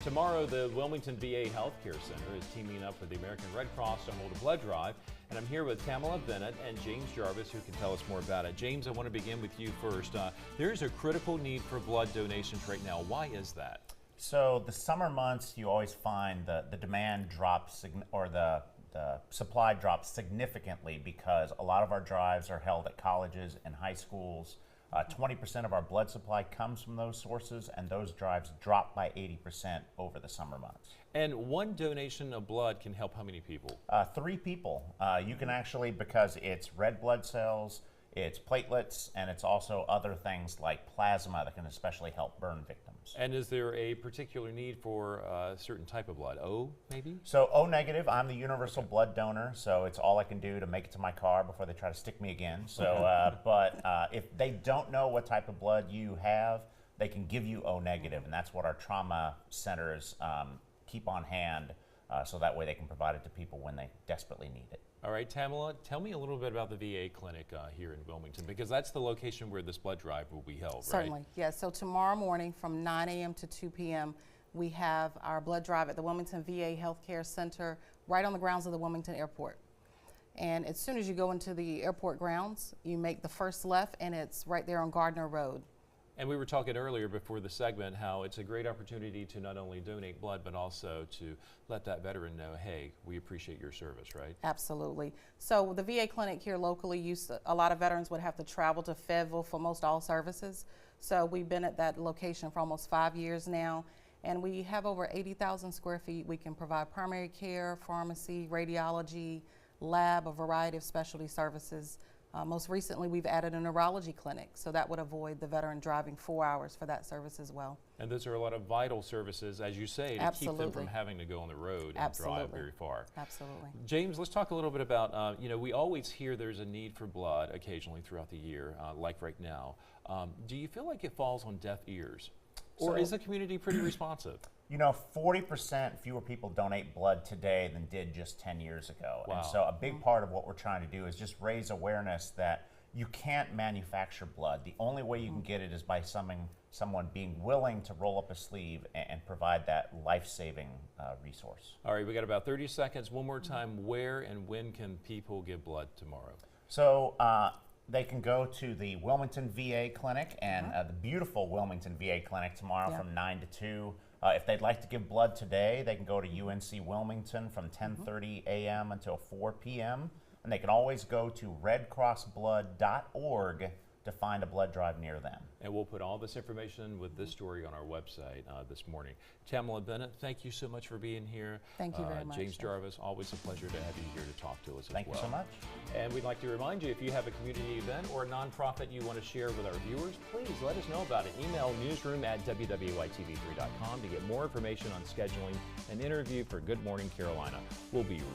Tomorrow, the Wilmington VA Healthcare Center is teaming up with the American Red Cross to hold a blood drive. And I'm here with Tamela Bennett and James Jarvis, who can tell us more about it. James, I want to begin with you first. There's a critical need for blood donations right now. Why is that? So the summer months, you always find the demand drops, or the supply drops significantly, because a lot of our drives are held at colleges and high schools. 20% of our blood supply comes from those sources, and those drives drop by 80% over the summer months. And one donation of blood can help how many people? 3 people. You can actually, because it's red blood cells, it's platelets, and it's also other things like plasma that can especially help burn victims. And is there a particular need for a certain type of blood? O, maybe? So O negative, I'm the universal blood donor, so it's all I can do to make it to my car before they try to stick me again. So, but if they don't know what type of blood you have, they can give you O negative, and that's what our trauma centers keep on hand, so that way they can provide it to people when they desperately need it. All right, Tamela, tell me a little bit about the VA clinic here in Wilmington, because that's the location where this blood drive will be held, Certainly, right? yes. So tomorrow morning from 9 a.m. to 2 p.m., we have our blood drive at the Wilmington VA Healthcare Center right on the grounds of the Wilmington Airport. And as soon as you go into the airport grounds, you make the first left, and it's right there on Gardner Road. And we were talking earlier before the segment how it's a great opportunity to not only donate blood, but also to let that veteran know, hey, we appreciate your service, right? Absolutely. So the VA clinic here locally, a lot of veterans would have to travel to Fayetteville for most all services. So we've been at that location for almost 5 years now, and we have over 80,000 square feet. We can provide primary care, pharmacy, radiology, lab, a variety of specialty services. Most recently, we've added a neurology clinic, so that would avoid the veteran driving 4 hours for that service as well. And those are a lot of vital services, as you say, to Absolutely. keep them from having to go on the road and Absolutely. drive very far. Absolutely. James, let's talk a little bit about, we always hear there's a need for blood occasionally throughout the year, like right now. Do you feel like it falls on deaf ears? Or is the community pretty responsive? 40% fewer people donate blood today than did just 10 years ago. Wow. And so a big part of what we're trying to do is just raise awareness that you can't manufacture blood. The only way you can get it is by someone being willing to roll up a sleeve and provide that life-saving resource. All right, we got about 30 seconds. One more time, where and when can people give blood tomorrow? So they can go to the Wilmington VA Clinic and the beautiful Wilmington VA Clinic tomorrow from 9 to 2. If they'd like to give blood today, they can go to UNC Wilmington from 10:30 a.m. until 4 p.m. And they can always go to redcrossblood.org to find a blood drive near them. And we'll put all this information with this story on our website this morning. Tamela Bennett, thank you so much for being here. Thank you very much. James Jarvis, always a pleasure to have you here to talk to us as well. Thank you so much. And we'd like to remind you, if you have a community event or a nonprofit you want to share with our viewers, please let us know about it. Email newsroom@wwitv3.com to get more information on scheduling an interview for Good Morning Carolina. We'll be